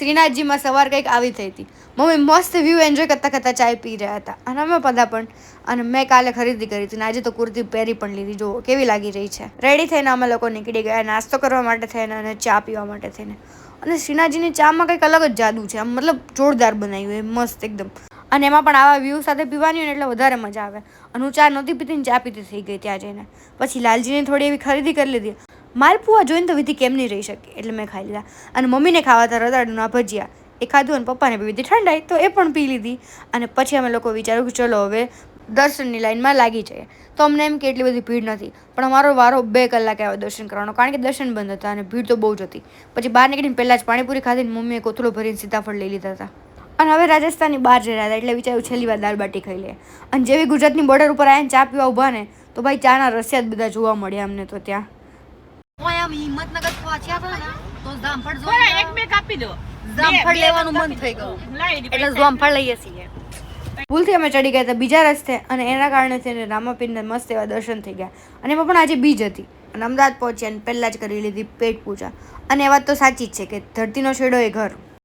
શ્રીનાથજીમાં સવાર કંઈક આવી થઈ હતી. મમ્મી મસ્ત વ્યૂ એન્જોય કરતાં કરતાં ચાય પી રહ્યા હતા અને અમે બધા પણ. અને મેં કાલે ખરીદી કરી હતી ને આજે તો કુર્તી પહેરી પણ લીધી. જો કેવી લાગી રહી છે. રેડી થઈને અમે લોકો નીકળી ગયા નાસ્તો કરવા માટે થઈને અને ચા પીવા માટે થઈને. અને શ્રીનાથજીની ચામાં કંઈક અલગ જ જાદુ છે. આમ મતલબ જોરદાર બનાવ્યું એ મસ્ત એકદમ. અને એમાં પણ આવા વ્યૂ સાથે પીવાની હોય ને એટલે વધારે મજા આવે. અને હું ચા નહોતી પીતી ને ચા પીતી થઈ ગઈ ત્યાં જઈને. પછી લાલજીની થોડી એવી ખરીદી કરી લીધી. માલપુઆ જોઈને તો વિધિ કેમ નહીં રહી શકે એટલે મેં ખાઈ લીધા. અને મમ્મીને ખાવા હતા રતાળુના ભજીયા એ ખાધું અને પપ્પાને પી લીધી ઠંડાઈ તો એ પણ પી લીધી. અને પછી અમે લોકો વિચાર્યું કે ચલો હવે દર્શનની લાઈનમાં લાગી જઈએ. તો અમને એમ કે એટલી બધી ભીડ નથી પણ અમારો વારો 2 કલાકે આવ્યો દર્શન કરવાનો કારણ કે દર્શન બંધ હતા અને ભીડ તો બહુ જ હતી. પછી બહાર નીકળીને પહેલાં જ પાણીપુરી ખાધીને મમ્મીએ કોથળો ભરીને સીતાફળ લઈ લીધા હતા. અને હવે રાજસ્થાનની બહાર જઈ રહ્યા હતા એટલે વિચાર્યું છેલ્લી વાર દાળ બાટી ખાઈ લે. અને જેવી ગુજરાતની બોર્ડર ઉપર આવીને ચા પીવા ઊભા ને તો ભાઈ ચાના રસિયા જ બધા જોવા મળ્યા અમને તો ત્યાં. હિંમતનગર પહોંચ્યા હતા ને તો જામફળ લેવાનું મન થઈ ગયું એટલે જામફળ લઈએ છીએ. ભૂલથી અમે ચડી ગયા હતા બીજા રસ્તે અને એના કારણે થઈને રામાપીરના મસ્ત એવા દર્શન થઈ ગયા. અને એમાં પણ આજે બીજ હતી અને અમદાવાદ પહોંચ્યા અને પહેલાં જ કરી લીધી પેટ પૂજા. અને એ વાત તો સાચી જ છે કે ધરતીનો છેડો એ ઘર.